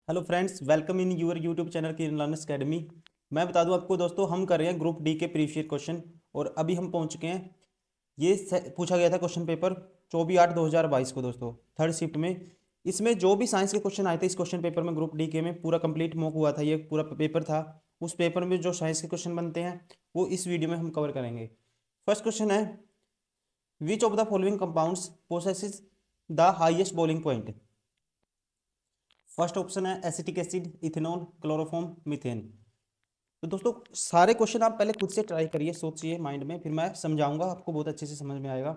Hello friends, welcome in your YouTube channel की learners academy. मैं बता दूं आपको दोस्तों, हम कर रहे हैं ग्रुप डी के प्रीवियस क्वेश्चन और अभी हम पहुंच चुके हैं। पूछा गया था क्वेश्चन पेपर 24/8/2022 को दोस्तों, थर्ड शिफ्ट में। इसमें जो भी साइंस के क्वेश्चन आए थे इस क्वेश्चन पेपर में, ग्रुप डी के में पूरा कंप्लीट मॉक हुआ था, ये पूरा पेपर था। उस पेपर में जो साइंस के क्वेश्चन बनते हैं वो इस वीडियो में हम कवर करेंगे। फर्स्ट क्वेश्चन है, which of the following compounds possess the highest boiling point. First option है acetic acid, ethanol, chloroform, methane. तो दोस्तों सारे क्वेश्चन आप पहले खुद से ट्राई करिए, सोचिए माइंड में, फिर मैं समझाऊंगा, आपको बहुत अच्छे से समझ में आएगा।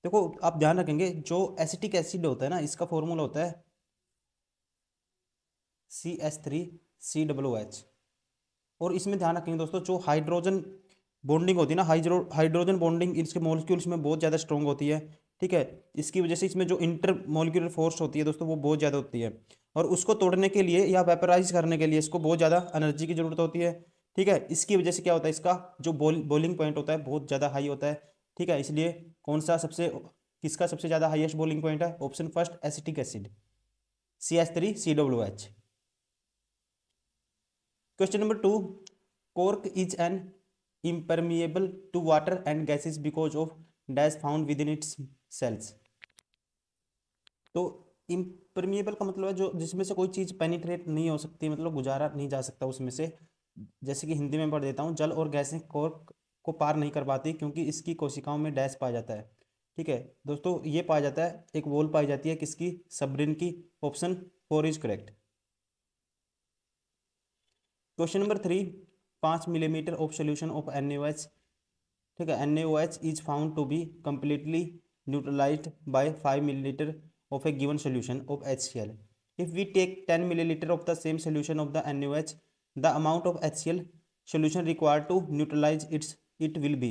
देखो आप ध्यान रखेंगे, जो एसिटिक एसिड होता है ना, इसका फॉर्मूला होता है CH3COOH। और इसमें ध्यान रखेंगे दोस्तों, जो हाइड्रोजन बॉन्डिंग होती है ना, हाइड्रोजन बॉन्डिंग इसके मॉलिक्यूल्स में बहुत ज़्यादा स्ट्रॉन्ग होती है। ठीक है, इसकी वजह से इसमें जो इंटर मॉलिक्यूलर फोर्स होती है दोस्तों वो बहुत ज़्यादा होती है। और उसको तोड़ने के लिए या वेपराइज करने के लिए इसको बहुत ज़्यादा एनर्जी की जरूरत होती है। ठीक है, इसकी वजह से क्या होता है, इसका जो बॉइलिंग पॉइंट होता है बहुत ज़्यादा हाई होता है। ठीक है, इसलिए कौन सा सबसे किसका सबसे ज़्यादा हाईएस्ट बॉइलिंग पॉइंट है? Option first acetic acid, CH3COOH। Question number 2, cork is an impermeable to water and gases because of dash found within its cells। तो impermeable का मतलब है जो जिसमें से कोई चीज़ पेनिट्रेट नहीं हो सकती, मतलब गुजारा नहीं जा सकता उसमें से। जैसे कि हिंदी में पढ़ देता हूँ, जल और गैसें कॉर्क को पार नहीं कर पाती क्योंकि इसकी कोशिकाओं में डैश पाया जाता है। ठीक है दोस्तों, ये पाया जाता है, एक वॉल पाई जाती है किसकी? सबरिन की। Option 4 is correct. Question number 3, 5 millimetre of solution of NaOH। ठीक है, NaOH is found to be completely neutralised by 5 millilitre of a given solution of HCl। If we take 10 milliliter of the same solution of the NaOH, the amount of HCl solution required to neutralize it will be।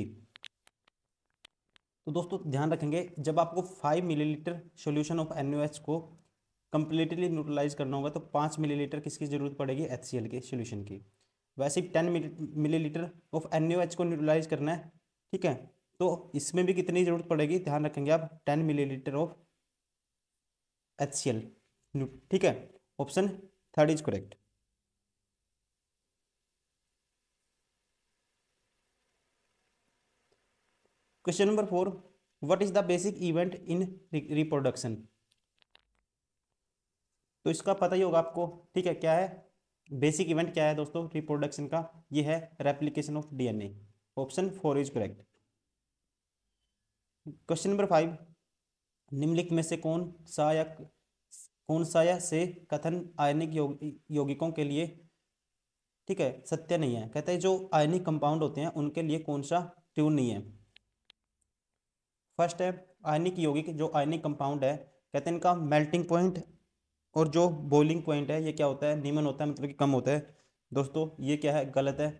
तो दोस्तों ध्यान रखेंगे, जब आपको 5 millilitre solution of NaOH को completely neutralise करना होगा तो 5 मिलीलीटर किसकी जरूरत पड़ेगी? HCl के सोल्यूशन की। वैसे ही 10 मिलीलीटर ऑफ NaOH को न्यूट्रलाइज करना है। ठीक है, तो इसमें भी कितनी जरूरत पड़ेगी? ध्यान रखेंगे आप, 10 मिलीलीटर ऑफ HCl। ठीक है, option third is correct. Question number 4, what is the basic event in reproduction. तो इसका पता ही होगा आपको। ठीक है, क्या है बेसिक इवेंट, क्या है दोस्तों रिप्रोडक्शन का? ये है replication of DNA। Option 4 is correct. Question number 5, निम्नलिखित में से कौन सा या से कथन आयनिक यौगिकों के लिए, ठीक है, सत्य नहीं है? कहते हैं जो आयनिक कंपाउंड होते हैं उनके लिए कौन सा ट्रू नहीं है? फर्स्ट है, आयनिक यौगिक जो आयनिक कंपाउंड है, कहते हैं इनका मेल्टिंग पॉइंट और जो बॉइलिंग पॉइंट है ये क्या होता है? निम्न होता है, मतलब कि कम होता है। दोस्तों ये क्या है? गलत है।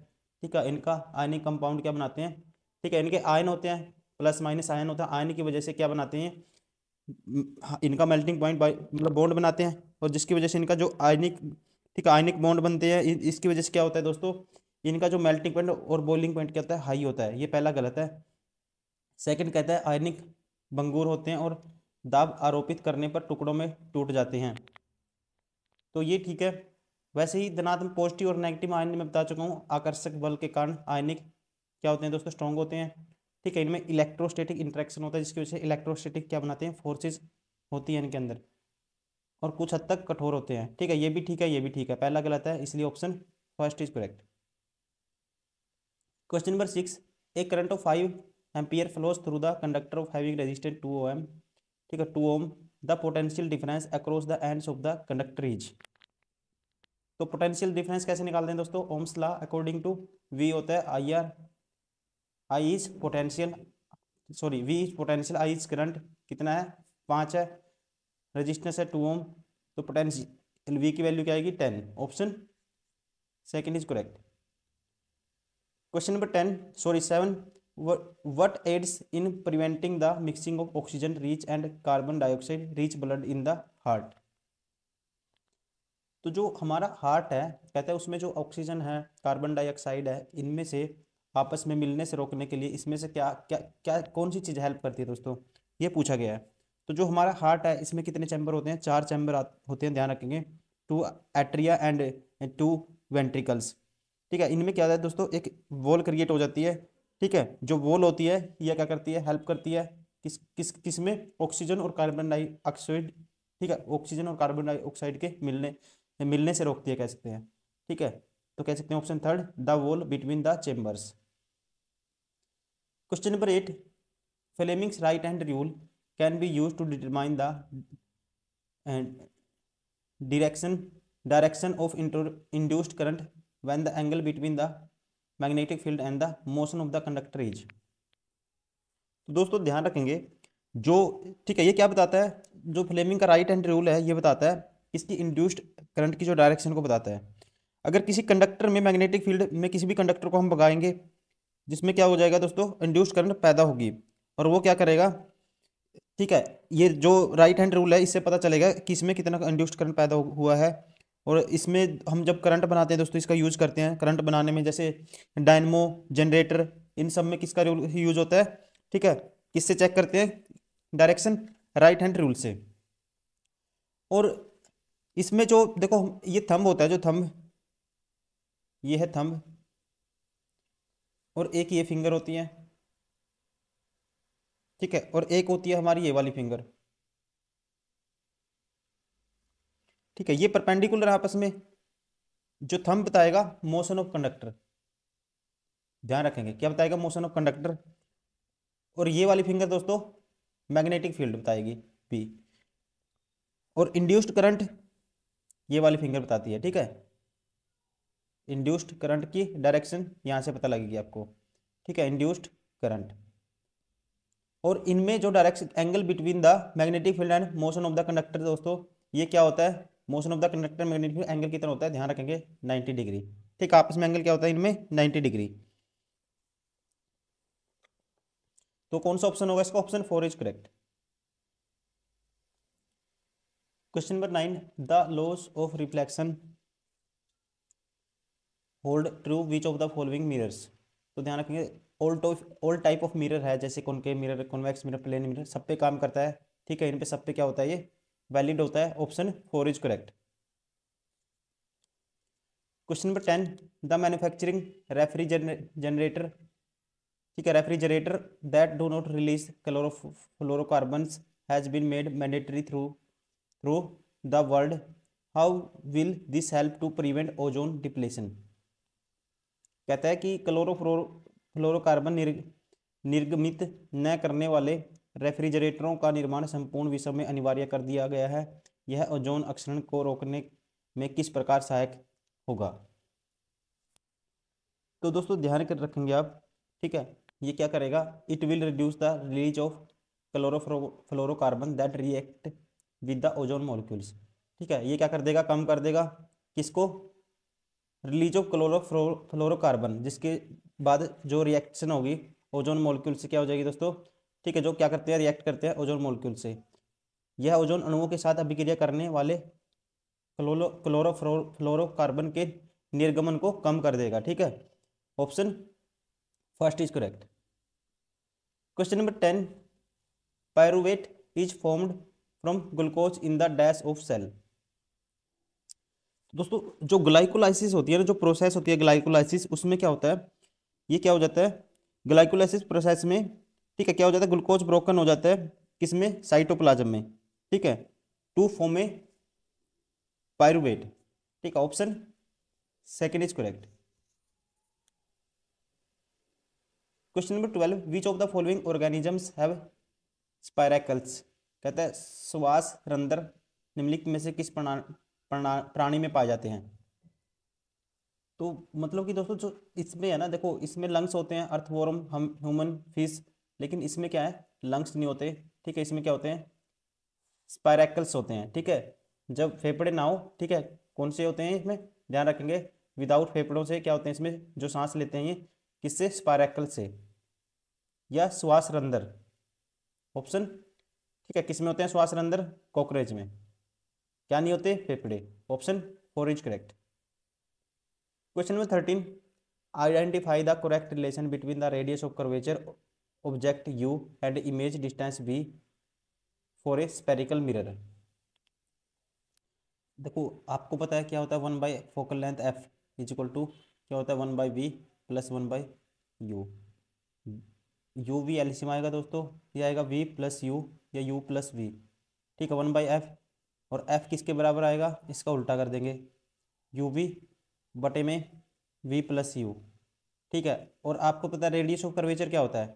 ठीक है, इनका आयनिक कंपाउंड क्या बनाते हैं? ठीक है, इनके आयन होते हैं, प्लस माइनस आयन होता है, आयन की वजह से क्या बनाते हैं? इनका मेल्टिंग पॉइंट मतलब बॉन्ड बनाते हैं, और जिसकी वजह से इनका जो आयनिक, ठीक है, आयनिक बॉन्ड बनते हैं। इसकी वजह से क्या होता है दोस्तों? इनका जो मेल्टिंग पॉइंट और बॉइलिंग पॉइंट क्या होता है? हाई होता है। ये पहला गलत है। सेकंड कहता है आयनिक भंगुर होते हैं और दाब आरोपित करने पर टुकड़ों में टूट जाते हैं। तो ये ठीक है। वैसे ही धनात्मक पॉजिटिव और नेगेटिव आयन में बता चुका हूँ, आकर्षक बल के कारण आयनिक क्या होते हैं दोस्तों? स्ट्रॉन्ग होते हैं। ठीक है, इनमें इलेक्ट्रोस्टैटिक इंटरेक्शन होता है जिसकी वजह से इलेक्ट्रोस्टैटिक क्या बनाते हैं? फोर्सेज होती है इनके अंदर, और कुछ हद तक कठोर होते हैं। ठीक है, ये भी ठीक है, ये भी ठीक है, पहला गलत है, इसलिए option first is correct. Question number 6, a current of 5 ampere flows through the conductor of having resistance 2 ohm। ठीक है, 2 ohm। The potential difference across the ends of the conductor is. तो पोटेंशियल डिफरेंस कैसे निकालते हैं दोस्तों? Ohm's law according to V होता है IR, I is potential, sorry V is potential, I is current, कितना है? 5 है, रेजिस्टेंस है 2 ohm, तो पोटेंशियल वी की वैल्यू क्या आएगी? 10। Option second is correct. Question number 10, sorry 7, what aids in preventing the mixing of oxygen rich and carbon dioxide rich blood in the heart। तो जो हमारा हार्ट है, कहते हैं उसमें जो ऑक्सीजन है, कार्बन डाइऑक्साइड है, इनमें से आपस में मिलने से रोकने के लिए इसमें से क्या क्या क्या कौन सी चीज़ हेल्प करती है दोस्तों? ये पूछा गया है। तो जो हमारा हार्ट है इसमें कितने चैम्बर होते हैं? 4 चैम्बर होते हैं, ध्यान रखेंगे। 2 एट्रिया एंड 2 वेंट्रिकल्स। ठीक है, इनमें क्या होता है दोस्तों, एक वॉल क्रिएट हो जाती है। ठीक है, जो वॉल होती है यह क्या करती है, हेल्प करती है किस किस किस में, ऑक्सीजन और कार्बन डाइऑक्साइड। ठीक है, ऑक्सीजन और कार्बन डाइऑक्साइड के मिलने मिलने से रोकती है, कह सकते हैं। ठीक है, तो कह सकते हैं option third, the wall between the chambers. Question number 8, Fleming's right hand rule can be use to determine the direction direction of induced current when the angle between the magnetic field and the motion of the conductor is। तो दोस्तों ध्यान रखेंगे जो, ठीक है, ये क्या बताता है, जो फ्लेमिंग का राइट हैंड रूल है ये बताता है इसकी इंड्यूस्ड करंट की जो डायरेक्शन को बताता है। अगर किसी कंडक्टर में, मैग्नेटिक फील्ड में किसी भी कंडक्टर को हम भगाएंगे, जिसमें क्या हो जाएगा दोस्तों, इंड्यूस्ड करंट पैदा होगी, और वो क्या करेगा, ठीक है, ये जो राइट हैंड रूल है इससे पता चलेगा कि इसमें कितना इंड्यूस्ड करंट पैदा हुआ है। और इसमें हम जब करंट बनाते हैं दोस्तों, इसका यूज करते हैं करंट बनाने में, जैसे डायनमो, जनरेटर, इन सब में किसका रूल यूज होता है। ठीक है, किससे चेक करते हैं, डायरेक्शन राइट हैंड रूल से। और इसमें जो देखो, ये थंब होता है, जो थंब, ये है थंब, और एक ये फिंगर होती है। ठीक है, और एक होती है हमारी ये वाली फिंगर। ठीक है, ये परपेंडिकुलर आपस में, जो थंब बताएगा मोशन ऑफ कंडक्टर, ध्यान रखेंगे क्या बताएगा, मोशन ऑफ कंडक्टर। और ये वाली फिंगर दोस्तों मैग्नेटिक फील्ड बताएगी पी। और इंड्यूस्ड करंट ये वाली फिंगर बताती है। ठीक है, इंड्यूस्ड करंट की डायरेक्शन यहाँ से पता लगेगी आपको। ठीक है, इंड्यूस्ड करंट। और इनमें जो direction angle between the magnetic field and motion of the conductor दोस्तों, ये क्या होता है, motion of the conductor magnetic field angle कितना होता है, ध्यान रखेंगे 90 डिग्री। ठीक, आपस में एंगल क्या होता है इनमें, 90 डिग्री। तो कौन सा ऑप्शन होगा इसका, option 4 is correct. Question number 9, the laws of reflection hold true which of the following mirrors. तो ध्यान रखेंगे, ऑल टाइप ऑफ मिरर है, जैसे concave mirror, convex mirror, plane mirror, सब पे काम करता है। ठीक है, इन पे सब पे क्या होता है, ये वैलिड होता है। Option 4 is correct. Question number 10, the manufacturing refrigerator, ठीक है, refrigerator that do not release fluorocarbons has been made mandatory through the world. How will this help to prevent ozone depletion. कहता है कि फ्लोरोकार्बन निर्गमित न करने वाले रेफ्रिजरेटरों का निर्माण संपूर्ण विश्व में अनिवार्य कर दिया गया है। यह ओजोन क्षरण को रोकने में किस प्रकार सहायक होगा। तो दोस्तों ध्यान कर रखेंगे आप। ठीक है, ये क्या करेगा, it will reduce the release of fluorocarbon that react with the ozone molecules. ठीक है, ये क्या कर देगा, कम कर देगा किसको, रिलीज ऑफ फ्लोरोकार्बन, जिसके बाद जो रिएक्शन होगी ओजोन मॉलिक्यूल से क्या हो जाएगी दोस्तों। ठीक है, जो क्या करते हैं, रिएक्ट करते हैं ओजोन मॉलिक्यूल से। यह ओजोन अणुओं के साथ अभिक्रिया करने वाले फ्लोरोकार्बन के निर्गमन को कम कर देगा। ठीक है, option first is correct. Question number 10, pyruvate is formed from glucose in the dash of cell. दोस्तों जो ग्लाइकोलाइसिस होती है ना, जो प्रोसेस होती है ग्लाइकोलाइसिस, उसमें क्या होता है, ये क्या हो जाता है, ग्लाइकोलाइसिस प्रोसेस में, ठीक है, क्या हो जाता है, ग्लूकोज ब्रोकन हो जाता है किसमें, साइटोप्लाज्म में। ठीक है, टू फॉर्म ए पायरुवेट। ठीक है, option second is correct. Question number 12, which of the following organisms have spiracles. कहता है श्वास रंध्र निम्नलिखित में से किस प्राणी में पाए जाते हैं। तो मतलब कि दोस्तों जो इसमें है ना, देखो इसमें लंग्स होते हैं, अर्थवॉर्म, हम ह्यूमन, फिश, लेकिन इसमें क्या है, लंग्स नहीं होते। ठीक है, इसमें क्या होते हैं, स्पाइरैकल्स होते हैं। ठीक है, जब फेफड़े ना हो, ठीक है, कौन से होते हैं इसमें, ध्यान रखेंगे, विदाउट फेफड़ों से क्या होते हैं, इसमें जो सांस लेते हैं ये किससे, स्पाइरैकल से, या श्वास रंध्र। ऑप्शन, ठीक है, किस में होते हैं श्वास रंध्र, कॉकरोच में। क्या नहीं होते, फेफड़े। Option 4 is correct. Question number 13, identify the correct relation between the radius of curvature object u and image distance b for a spherical mirror. देखो आपको पता है क्या होता है, 1/फोकल length f is equal to क्या होता है, 1/v plus 1/u। You we LCM आएगा दोस्तों, ये आएगा v प्लस यू या u प्लस वी। ठीक है, 1/f, और f किसके बराबर आएगा, इसका उल्टा कर देंगे, यू वी बटे में v प्लस यू। ठीक है, और आपको पता है रेडियस ऑफ कर्वेचर क्या होता है,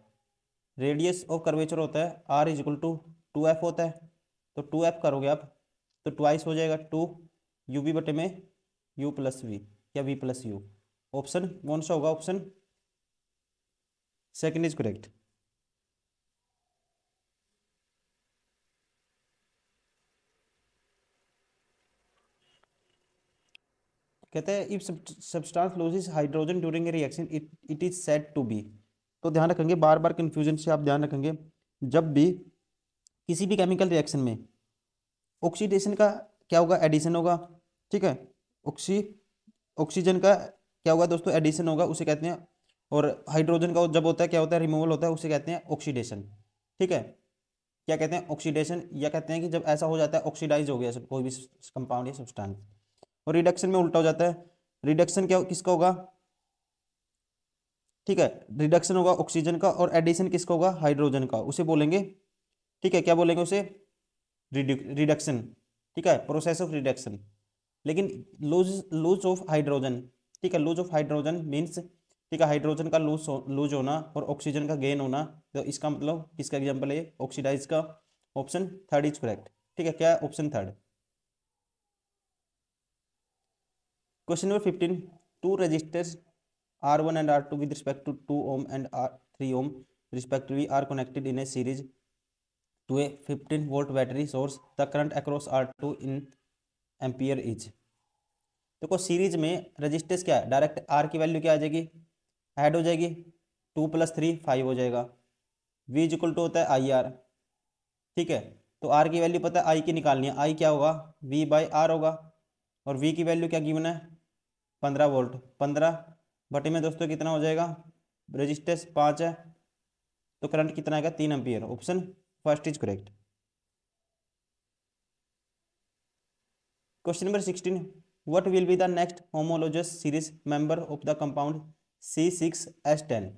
रेडियस ऑफ कर्वेचर होता है r is equal to 2f होता है। तो 2f करोगे आप तो ट्वाइस हो जाएगा 2 यू वी बटे में u प्लस वी या v प्लस यू। ऑप्शन कौन सा होगा, ऑप्शन सेकंड इज करेक्ट। कहते हैं if substance loses hydrogen during a reaction it is said to be. तो ध्यान रखेंगे, बार बार कंफ्यूजन से आप ध्यान रखेंगे, जब भी किसी भी केमिकल रिएक्शन में ऑक्सीडेशन का क्या होगा, एडिशन होगा। ठीक है, ऑक्सी ऑक्सीजन का क्या होगा दोस्तों, एडिशन होगा, उसे कहते हैं। और हाइड्रोजन का जब होता है क्या होता है, रिमूवल होता है, उसे कहते हैं ऑक्सीडेशन। ठीक है, क्या कहते हैं, ऑक्सीडेशन, या कहते हैं कि जब ऐसा हो जाता है ऑक्सीडाइज हो गया सब कोई भी कंपाउंड या सब्सटेंस। और रिडक्शन में उल्टा हो जाता है, रिडक्शन क्या किसका होगा, ठीक है, रिडक्शन होगा ऑक्सीजन का, और एडिशन किसका होगा, हाइड्रोजन का, उसे बोलेंगे, ठीक है, क्या बोलेंगे उसे, रिडक्शन। ठीक है, प्रोसेस ऑफ रिडक्शन। लेकिन लूज लूज ऑफ हाइड्रोजन, ठीक है, लूज ऑफ हाइड्रोजन मीन्स, ठीक है, हाइड्रोजन का लूज होना और ऑक्सीजन का गेन होना, तो इसका मतलब किसका एग्जांपल है, ऑक्सीडाइज का। Option third is correct. ठीक है, क्या option third. Question number 15, two resistors R1 and R2 with respect to 2 ohm and 3 ohm respectively are connected in a series to a 15-volt battery source. The current across R2 in ampere is। देखो series में registers क्या है, direct R की value क्या आ जाएगी, add हो जाएगी, 2 + 3 5 हो जाएगा। V इज इक्वल टू होता है IR। ठीक है, तो R की वैल्यू पता है, I की निकालनी है, I क्या होगा, V/R होगा। और V की वैल्यू क्या गिवन है, 15 वोल्ट, 15 बटे में दोस्तों कितना हो जाएगा, रजिस्टेंस 5 है, तो करंट कितना आएगा, 3 ampere. Option first is correct. Question number 16, what will be the next homologous series member of the compound C6H10।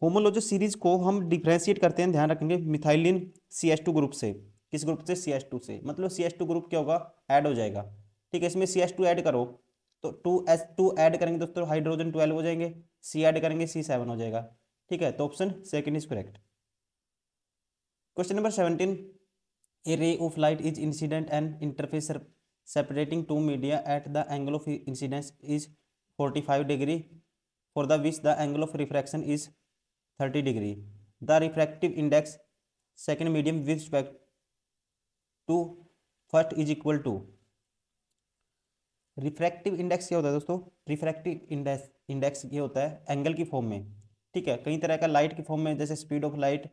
Homologous series को हम डिफ्रेंशिएट करते हैं, ध्यान रखेंगे, मिथाइलिन CH2 ग्रुप से। किस ग्रुप से, CH2 से, मतलब CH2 ग्रुप क्या होगा, ऐड हो जाएगा। ठीक है, इसमें CH2 ऐड करो तो 2H2 ऐड करेंगे दोस्तों, हाइड्रोजन 12 हो जाएंगे, C ऐड करेंगे C7 हो जाएगा। ठीक है, तो option second is correct. Question number 17, A ray of light is incident and interface separating two media at the angle of incidence is 45 degree, for the which the angle of refraction is 30 degree. The refractive index second medium with respect to first is equal to। Refractive index क्या होता है दोस्तों, refractive index index ये होता है angle की form में। ठीक है, कई तरह का, लाइट की फॉर्म में, जैसे speed of light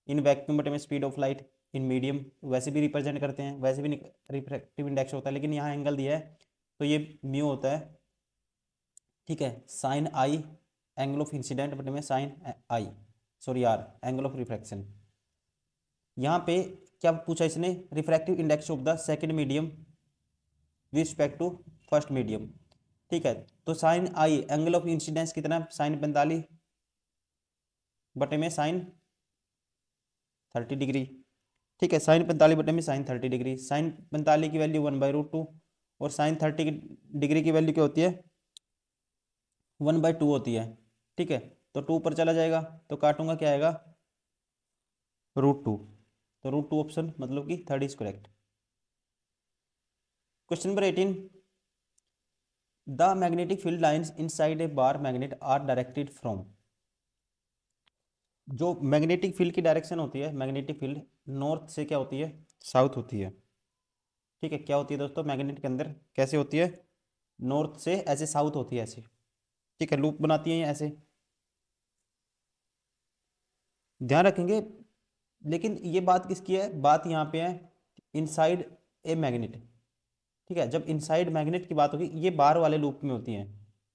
in vacuum बटे में speed of light in medium, वैसे भी रिप्रेजेंट करते हैं, वैसे भी रिफ्रैक्टिव इंडेक्स होता है, लेकिन यहाँ एंगल दिया है तो ये म्यू होता है। ठीक है, sine i angle of incident बटे में sine i, sorry r angle of refraction. यहाँ पे क्या पूछा इसने, refractive index of the second medium with respect to first medium. ठीक है, तो sine i angle of incidence कितना, साइन 45 बटे में साइन 30 डिग्री। ठीक है, साइन 45 बटे में साइन 30 डिग्री, साइन 45 की वैल्यू 1/√2 और साइन 30 डिग्री की वैल्यू क्या होती है, 1/2 होती है। ठीक है, तो 2 पर चला जाएगा तो काटूंगा, क्या आएगा, √2। तो √2 ऑप्शन मतलब कि third is correct. Question number 18, the magnetic field lines inside a bar magnet are directed from. जो मैग्नेटिक फील्ड की डायरेक्शन होती है, मैग्नेटिक फील्ड नॉर्थ से क्या होती है, साउथ होती है। ठीक है, क्या होती है दोस्तों, मैग्नेट के अंदर कैसे होती है, नॉर्थ से ऐसे साउथ होती है ऐसे। ठीक है, लूप बनाती है ऐसे, ध्यान रखेंगे। लेकिन ये बात किसकी है, बात यहाँ पे है इनसाइड ए मैग्नेट। ठीक है, जब इनसाइड मैग्नेट की बात होगी ये बाहर वाले लूप में होती है।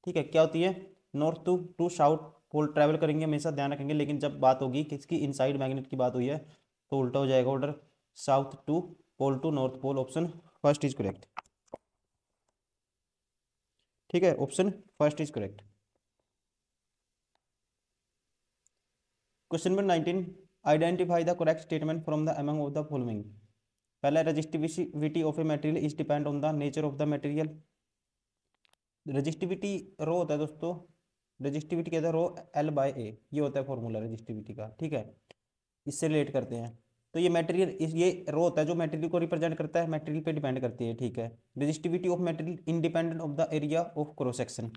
ठीक है, क्या होती है, north to south pole travel करेंगे हमेशा, ध्यान रखेंगे। लेकिन जब बात होगी किसकी, इनसाइड मैग्नेट की बात हुई है, तो उल्टा हो जाएगा order, south to pole to north pole. Option first is correct. ठीक है, option first is correct. Question number 19, identify the correct statement from the among of the following. पहला, resistivity of a material is depend on the nature of the material. Resistivity rho होता है दोस्तों, resistivity कहता है rho L by ए, ये होता है formula resistivity का। ठीक है, इससे रिलेट करते हैं। तो ये मटेरियल, ये रो होता है जो मटेरियल को रिप्रेजेंट करता है, मटेरियल पे डिपेंड करती है। ठीक है, resistivity of material independent of the area of cross section.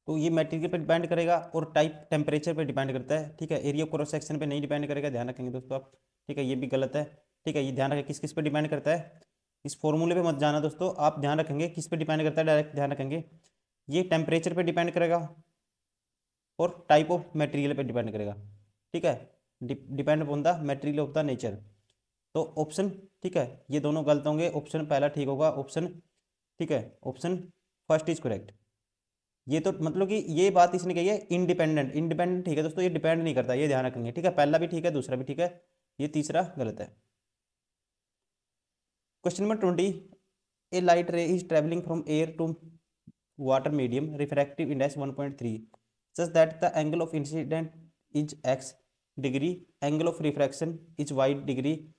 तो ये मटेरियल पे डिपेंड करेगा और टाइप टेम्परेचर पे डिपेंड करता है। ठीक है, एरिया क्रॉस सेक्शन पे नहीं डिपेंड करेगा, ध्यान रखेंगे दोस्तों आप। ठीक है, ये भी गलत है। ठीक है, ये ध्यान रखें किस किस पे डिपेंड करता है, इस फॉर्मूले पे मत जाना दोस्तों, आप ध्यान रखेंगे किस पे डिपेंड करता है, डायरेक्ट ध्यान रखेंगे। ये टेम्परेचर पे डिपेंड करेगा और टाइप ऑफ मटेरियल पे डिपेंड करेगा। ठीक है, depend upon the material of the nature. तो ऑप्शन, ठीक है, ये दोनों गलत होंगे, ऑप्शन पहला ठीक होगा, ऑप्शन, ठीक है, ऑप्शन फर्स्ट इज करेक्ट। ये तो मतलब कि ये बात इसने कही है इंडिपेंडेंट, इंडिपेंडेंट ठीक है दोस्तों, ये डिपेंड नहीं करता, ये ध्यान रखेंगे। ठीक है, पहला भी ठीक है, दूसरा भी ठीक है, ये तीसरा गलत है। Question number 20, a light ray is travelling from air to water medium, refractive index 1.3 such that the angle of incident is x degree, angle of refraction is y degree,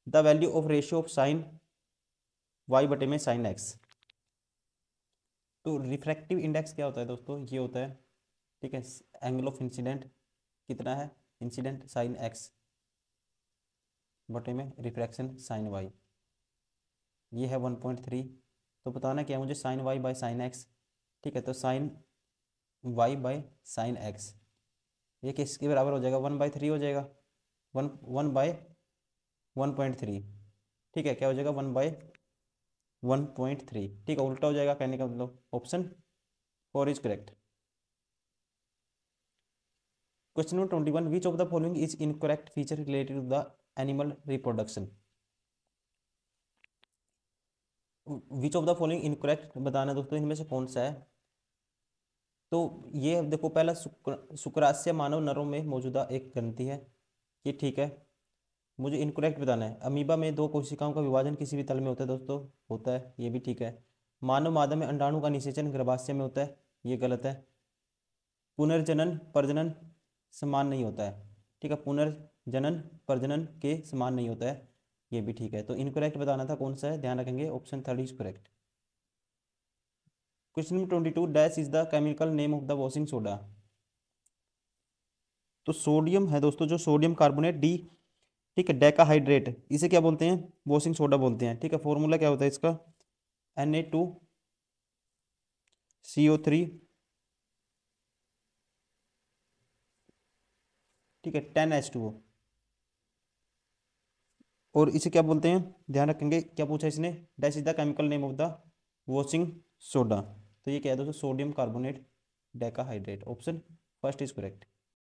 the value of ratio of sine y बटे में sine x। तो refractive index क्या होता है दोस्तों, ये होता है, ठीक है, एंगल ऑफ इंसिडेंट कितना है, इंसिडेंट साइन x बटे में रिफ्रैक्शन साइन y, ये है 1.3। तो बताना क्या है मुझे, sine y by sine x। ठीक है, तो sine y by sine x ये किसके बराबर हो जाएगा, 1/3 हो जाएगा, 1/1.3। ठीक है, क्या हो जाएगा, 1/1.3। ठीक है, उल्टा हो जाएगा, कहने का मतलब option 4 is correct. Question number 21, which of the following is incorrect feature related to the animal reproduction. Which of the following incorrect बताना दोस्तों, इनमें से कौन सा है। तो ये देखो, पहला शुक्रास्य मानव नरों में मौजूदा एक ग्रंथि है, ये ठीक है। मुझे इनकरेक्ट बताना है, अमीबा में दो कोशिकाओं का विभाजन किसी भी तल में होता है दोस्तों, होता है, ये भी ठीक है। मानव मादा में अंडाणु का निषेचन गर्भाशय में होता है, ये गलत है। पुनर्जनन प्रजनन समान नहीं होता है, ठीक है, पुनर्जनन प्रजनन के समान नहीं होता है, ये भी ठीक है। तो इनकरेक्ट बताना था कौन सा है, ध्यान रखेंगे, option 3 is correct. Question number 22, dash is the chemical name of the washing soda. तो सोडियम है दोस्तों, जो सोडियम कार्बोनेट डी, ठीक है, डेकाहाइड्रेट, इसे क्या बोलते हैं, वॉशिंग सोडा बोलते हैं। ठीक है, फॉर्मूला क्या होता है इसका, Na2CO3, ठीक है, 10H2O। और इसे क्या बोलते हैं, ध्यान रखेंगे, क्या पूछा इसने, dash is the chemical name of the washing soda. तो ये क्या है दोस्तों, sodium carbonate decahydrate, option first is correct.